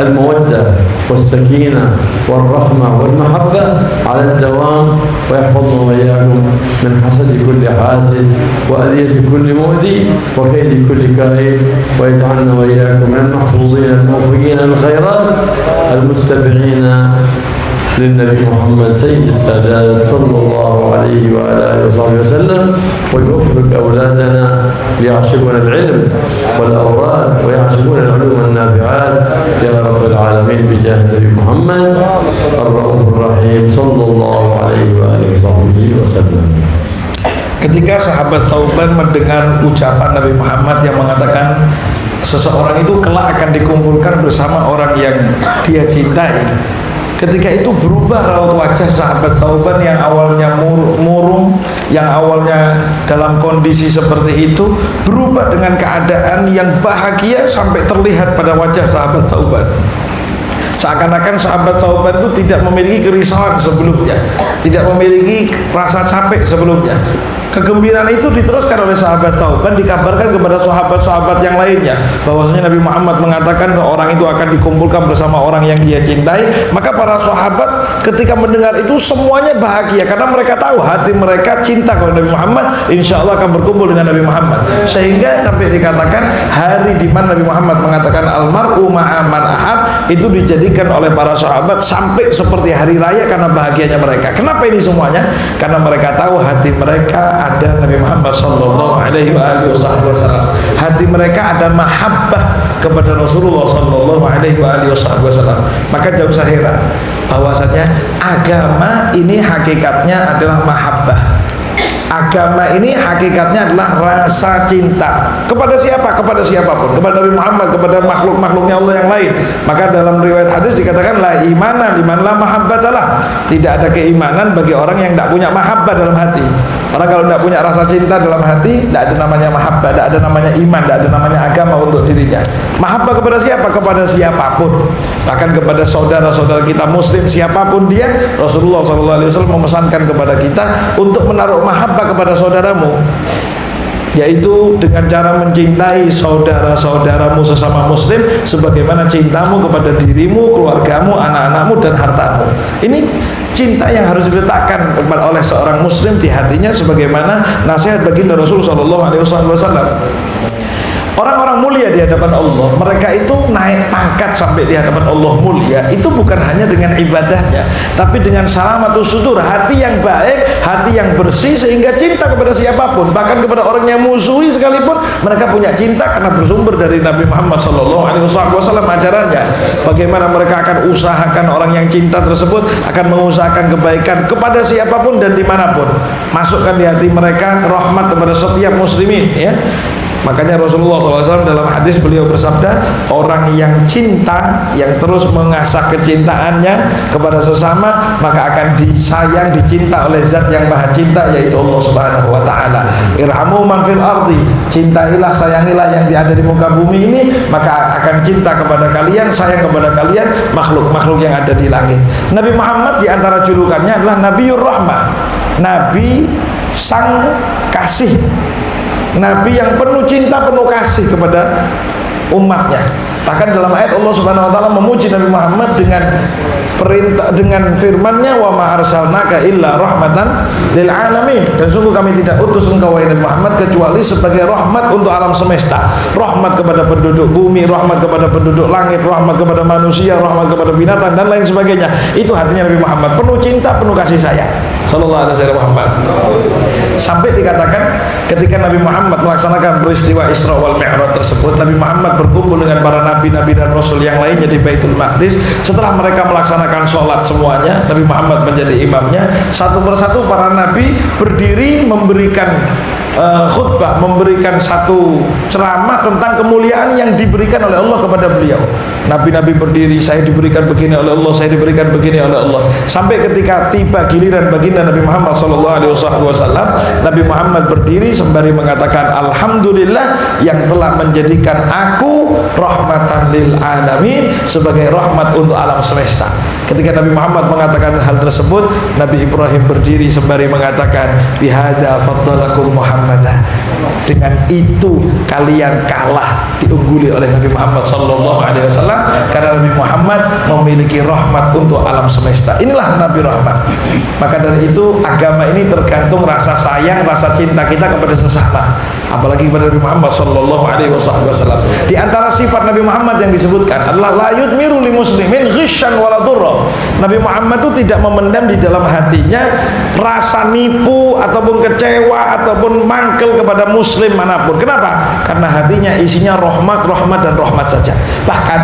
المودة والسكينة والرحمة والمحبة على الدوام، ويحفظنا وإياكم من حسد كل حاسد وأذية كل مؤذي وكيد كل كائد، ويجعلنا وإياكم من المحفوظين الموفقين للخيرات المتبعين للنبي محمد سيد السادات صلى الله عليه وعلى آله وصحبه وسلم، ويوفق أولادنا ليعشقون العلم والأوراد ويعشقون العلوم النافعات يا رب العالمين بجاه النبي محمد الرؤوف الرحيم صلى الله عليه وآله وصحبه وسلم. Ketika sahabat Thauban mendengar ucapan Nabi Muhammad yang mengatakan seseorang itu kelak akan dikumpulkan bersama orang yang dia cintai, ketika itu berubah raut wajah sahabat Thauban yang awalnya murung, yang awalnya dalam kondisi seperti itu, berubah dengan keadaan yang bahagia sampai terlihat pada wajah sahabat Thauban. Seakan-akan sahabat Thauban itu tidak memiliki kerisauan sebelumnya, tidak memiliki rasa capek sebelumnya. Kegembiraan itu diteruskan oleh sahabat Thauban, dikabarkan kepada sahabat-sahabat yang lainnya bahwasanya Nabi Muhammad mengatakan orang itu akan dikumpulkan bersama orang yang dia cintai. Maka para sahabat ketika mendengar itu semuanya bahagia karena mereka tahu hati mereka cinta kepada Nabi Muhammad, insya Allah akan berkumpul dengan Nabi Muhammad. Sehingga sampai dikatakan hari di mana Nabi Muhammad mengatakan almar'u ma'a man ahab, itu dijadikan oleh para sahabat sampai seperti hari raya karena bahagianya mereka. Kenapa ini semuanya? Karena mereka tahu hati mereka ada Nabi Muhammad sallallahu alaihi wasallam. Hati mereka ada mahabbah kepada Rasulullah sallallahu alaihi wasallam. Maka jauh usah heran bahwasanya agama ini hakikatnya adalah mahabbah. Agama ini hakikatnya adalah rasa cinta kepada siapa? Kepada siapapun, kepada Nabi Muhammad, kepada makhluk-makhluknya Allah yang lain. Maka dalam riwayat hadis dikatakan la imana liman la mahabbatalah. Tidak ada keimanan bagi orang yang tidak punya mahabbah dalam hati. Orang kalau tidak punya rasa cinta dalam hati, tidak ada namanya mahabbah, tidak ada namanya iman, tidak ada namanya agama untuk dirinya. Mahabbah kepada siapa? Kepada siapapun. Bahkan kepada saudara-saudara kita muslim siapapun dia, Rasulullah SAW memesankan kepada kita untuk menaruh mahabbah kepada saudaramu, yaitu dengan cara mencintai saudara-saudaramu sesama muslim sebagaimana cintamu kepada dirimu, keluargamu, anak-anakmu dan hartamu. Ini cinta yang harus diletakkan oleh seorang muslim di hatinya sebagaimana nasihat baginda Rasulullah SAW. Orang-orang mulia di hadapan Allah, mereka itu naik pangkat sampai di hadapan Allah mulia, itu bukan hanya dengan ibadahnya, tapi dengan salamatus sudur, hati yang baik, hati yang bersih, sehingga cinta kepada siapapun, bahkan kepada orang yang musuhi sekalipun, mereka punya cinta karena bersumber dari Nabi Muhammad SAW ajarannya. Bagaimana mereka akan usahakan orang yang cinta tersebut akan mengusahakan kebaikan kepada siapapun dan dimanapun. Masukkan di hati mereka rahmat kepada setiap muslimin, ya. Makanya Rasulullah SAW dalam hadis beliau bersabda, orang yang cinta, yang terus mengasah kecintaannya kepada sesama, maka akan disayang, dicinta oleh zat yang maha cinta, yaitu Allah Subhanahu wa ta'ala. Irhamu man fil ardi, cintailah, sayangilah yang ada di muka bumi ini, maka akan cinta kepada kalian, sayang kepada kalian makhluk-makhluk yang ada di langit. Nabi Muhammad di antara julukannya adalah Nabiur Rahmah, Nabi sang kasih, Nabi yang penuh cinta, penuh kasih kepada umatnya. Bahkan dalam ayat Allah Subhanahu wa taala memuji Nabi Muhammad dengan perintah, dengan firman-Nya, wa ma arsalnaka illa rahmatan lil alamin, dan sungguh kami tidak utus engkau wahai Nabi Muhammad kecuali sebagai rahmat untuk alam semesta, rahmat kepada penduduk bumi, rahmat kepada penduduk langit, rahmat kepada manusia, rahmat kepada binatang dan lain sebagainya. Itu hatinya Nabi Muhammad, penuh cinta, penuh kasih sayang sallallahu alaihi wasallam. sampai dikatakan ketika Nabi Muhammad melaksanakan peristiwa Isra wal Mi'raj tersebut, Nabi Muhammad berkumpul dengan para nabi-nabi dan rasul yang lainnya di Baitul Maqdis. Setelah mereka melaksanakan sholat semuanya, Nabi Muhammad menjadi imamnya. Satu persatu para nabi berdiri memberikan khutbah, memberikan satu ceramah tentang kemuliaan yang diberikan oleh Allah kepada beliau. Nabi-nabi berdiri, saya diberikan begini oleh Allah, saya diberikan begini oleh Allah. Sampai ketika tiba giliran baginda Nabi Muhammad SAW, Nabi Muhammad berdiri sembari mengatakan, alhamdulillah yang telah menjadikan aku rahmatan lil alamin, sebagai rahmat untuk alam semesta. Ketika Nabi Muhammad mengatakan hal tersebut, Nabi Ibrahim berdiri sembari mengatakan, bihada faddalakum Muhammadah, dengan itu kalian kalah, diungguli oleh Nabi Muhammad SAW, karena Nabi Muhammad memiliki rahmat untuk alam semesta. Inilah Nabi rahmat. Maka dari itu agama ini tergantung rasa sayang, rasa cinta kita kepada sesama, apalagi kepada Nabi Muhammad SAW. Di antara sifat Nabi Muhammad yang disebutkan adalah la yudmiru li muslimin ghishan wala durra. Nabi Muhammad itu tidak memendam di dalam hatinya rasa nipu ataupun kecewa ataupun mangkel kepada muslim manapun. Kenapa? Karena hatinya isinya rahmat dan rahmat saja. Bahkan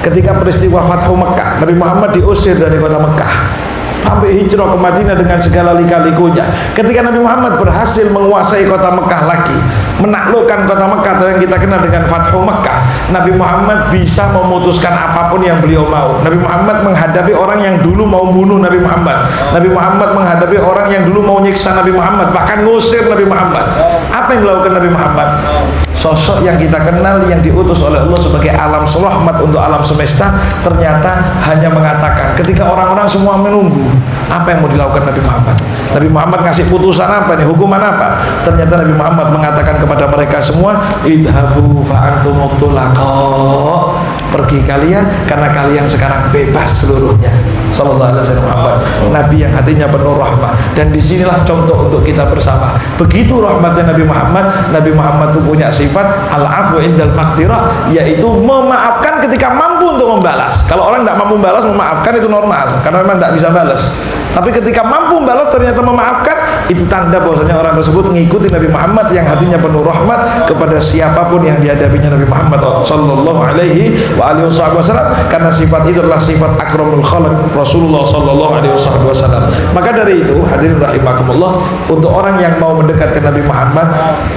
ketika peristiwa Fathu Mekah, Nabi Muhammad diusir dari kota Mekah sampai hijrah ke Madinah dengan segala lika-likunya. Ketika Nabi Muhammad berhasil menguasai kota Mekah lagi, menaklukkan kota Mekah atau yang kita kenal dengan Fathu Mekah, Nabi Muhammad bisa memutuskan apapun yang beliau mau. Nabi Muhammad menghadapi orang yang dulu mau bunuh Nabi Muhammad. Nabi Muhammad menghadapi orang yang dulu mau nyiksa Nabi Muhammad, bahkan ngusir Nabi Muhammad. Apa yang dilakukan Nabi Muhammad? Sosok yang kita kenal, yang diutus oleh Allah sebagai alam rahmat untuk alam semesta, ternyata hanya mengatakan ketika orang-orang semua menunggu, apa yang mau dilakukan Nabi Muhammad? Nabi Muhammad ngasih putusan apa nih, hukuman apa? Ternyata Nabi Muhammad mengatakan kepada mereka semua, idhabu fa'antum mutlaqo, pergi kalian karena kalian sekarang bebas seluruhnya. Sallallahu alaihi wasallam Muhammad, Nabi yang hatinya penuh rahmat. Dan disinilah contoh untuk kita bersama. Begitu rahmatnya Nabi Muhammad. Nabi Muhammad itu punya sifat al-afu indal maqdirah, yaitu memaafkan ketika mampu untuk membalas. Kalau orang tidak mampu membalas, memaafkan itu normal, karena memang tidak bisa balas. Tapi ketika mampu membalas ternyata memaafkan, itu tanda bahwasanya orang tersebut mengikuti Nabi Muhammad yang hatinya penuh rahmat kepada siapapun yang dihadapinya Nabi Muhammad sallallahu alaihi wasallam, karena sifat itu adalah sifat akramul khalq Rasulullah sallallahu alaihi wasallam. Maka dari itu, hadirin rahimakumullah, untuk orang yang mau mendekat ke Nabi Muhammad,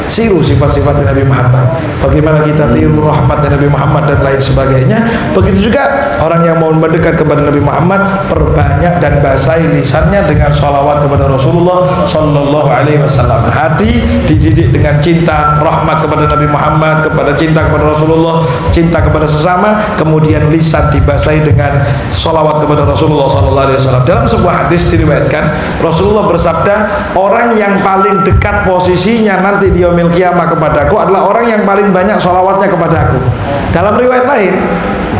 siru sifat-sifat Nabi Muhammad. Bagaimana kita tiru rahmatnya Nabi Muhammad dan lain sebagainya. Begitu juga orang yang mau mendekat kepada Nabi Muhammad, perbanyak dan basahi lisannya dengan sholawat kepada Rasulullah sallallahu alaihi wasallam. Hati dididik dengan cinta, rahmat kepada Nabi Muhammad, kepada cinta kepada Rasulullah, cinta kepada sesama, kemudian lisan dibasahi dengan sholawat kepada Rasulullah sallallahu alaihi wasallam. Dalam sebuah hadis diriwayatkan, Rasulullah bersabda, orang yang paling dekat posisinya nanti di yaumil qiyamah kepadaku adalah orang yang paling banyak sholawatnya kepadaku. Dalam riwayat lain,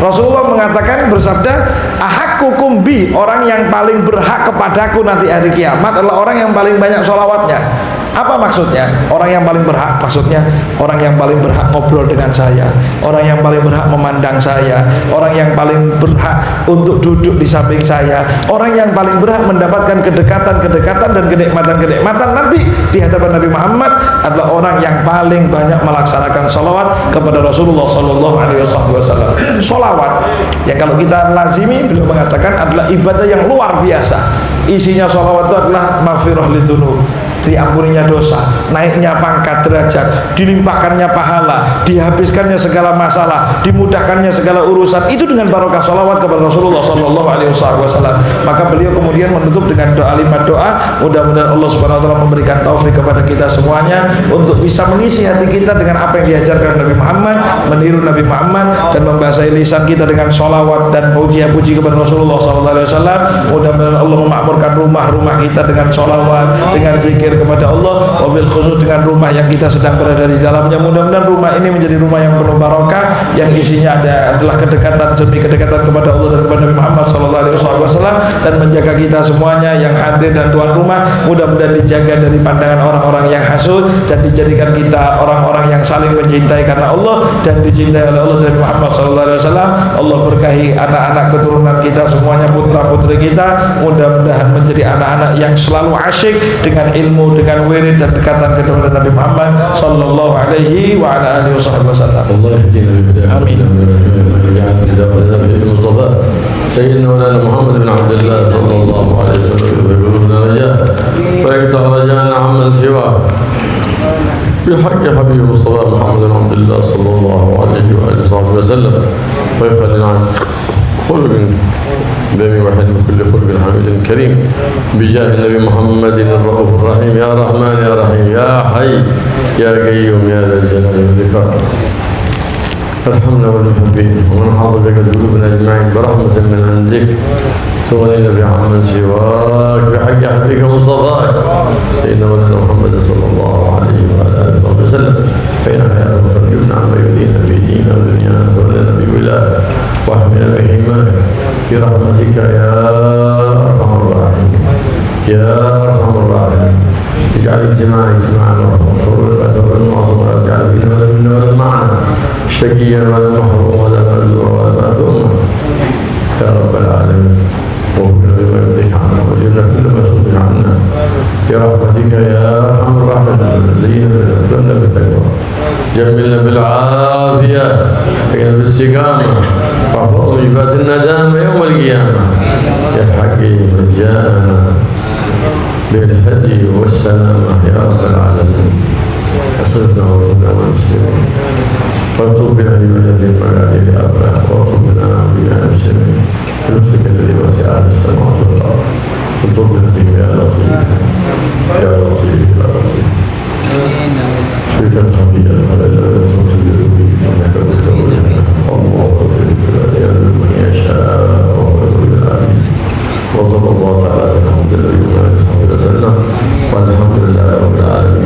Rasulullah mengatakan, bersabda, ahakkukum bi, orang yang paling berhak kepadaku nanti hari kiamat adalah orang yang paling banyak sholawatnya. Apa maksudnya? Orang yang paling berhak, maksudnya orang yang paling berhak ngobrol dengan saya, orang yang paling berhak memandang saya, orang yang paling berhak untuk duduk di samping saya, orang yang paling berhak mendapatkan kedekatan-kedekatan dan kenikmatan-kenikmatan nanti di hadapan Nabi Muhammad adalah orang yang paling banyak melaksanakan sholawat kepada Rasulullah sallallahu alaihi wasallam. Sholawat yang kalau kita lazimi, beliau mengatakan adalah ibadah yang luar biasa. Isinya sholawat itu adalah maghfirah lidunub, diampuninya dosa, naiknya pangkat derajat, dilimpahkannya pahala, dihabiskannya segala masalah, dimudahkannya segala urusan, itu dengan barokah sholawat kepada Rasulullah sallallahu alaihi wasallam. Maka beliau kemudian menutup dengan lima doa. Mudah-mudahan Allah subhanahu wa ta'ala memberikan taufik kepada kita semuanya untuk bisa mengisi hati kita dengan apa yang diajarkan Nabi Muhammad, meniru Nabi Muhammad, dan membasahi lisan kita dengan sholawat dan puji-puji kepada Rasulullah sallallahu alaihi wasallam. Mudah-mudahan Allah memakmurkan rumah-rumah kita dengan sholawat, dengan zikir kepada Allah, wabil khusus dengan rumah yang kita sedang berada di dalamnya. Mudah-mudahan rumah ini menjadi rumah yang penuh barokah, yang isinya adalah kedekatan demi kedekatan kepada Allah dan kepada Nabi Muhammad sallallahu alaihi wasallam, dan menjaga kita semuanya yang hadir dan tuan rumah mudah-mudahan dijaga dari pandangan orang-orang yang hasud, dan dijadikan kita orang-orang yang saling mencintai karena Allah dan dicintai oleh Allah dan Muhammad sallallahu alaihi wasallam. Allah berkahi anak-anak keturunan kita semuanya, putra-putri kita, mudah-mudahan menjadi anak-anak yang selalu asyik dengan ilmu ilmu, dengan wirid dan dekatan kepada Nabi Muhammad sallallahu alaihi wa ala alihi wasallam. الله يهدينا بهداه آمين. ويجعلنا بهداه المصطفى سيدنا مولانا محمد بن عبد الله صلى الله عليه وسلم ويقولون رجاء فيقطع رجاءنا عمن سواه بحق حبيب المصطفى محمد بن عبد الله صلى الله عليه واله وصحبه وسلم ويخلينا عن خلق بين واحد من كل خلق حميد كريم بجاه النبي محمد الرؤوف الرحيم يا رحمن يا رحيم يا حي يا قيوم يا ذا الجلال والإكرام ارحمنا والمحبين ومن حافظ قلوبنا اجمعين برحمة من عندك تغنينا بعمل سواك بحق حبيبك مصطفاك سيدنا مولانا محمد صلى الله عليه وعلى اله وسلم فإن حياته ترجمنا عما يؤذينا في ديننا ودنيانا ولنا بولاده واحمنا بحماك برحمتك يا ارحم الراحمين يا ارحم الراحمين اجعل اجتماعنا اجتماعنا وتفرقنا ولا تجعل فينا ولا منا ولا معنا شقيا ولا محروم ولا مأزورا ولا مأثوما يا رب العالمين وقنا بما يرضيك عنا وجبنا كل ما ترضيك عنا برحمتك يا ارحم الراحمين زينا بالاسلام بالتقوى جملنا بالعافيه حقنا بالاستقامه واحفظنا من جبات الندامه يوم القيامه يا حكيم جاءنا بالهدي والسلامه يا رب العالمين اصرفنا وارزقنا والمسلمين وارزق بنا بمدد الملائكه الاربعه وارزق بنا بنا المسلمين بلطفك الذي وسع السماوات والارض وارزق بنا به يا لطيف يا لطيف يا لطيف شركا خفيا فلا تنصر به انك بالتوبه الله يغفر من يشاء ويغفر للعالمين وصلى الله تعالى على محمد النبي وعلى اله وصحبه وسلم والحمد لله رب العالمين.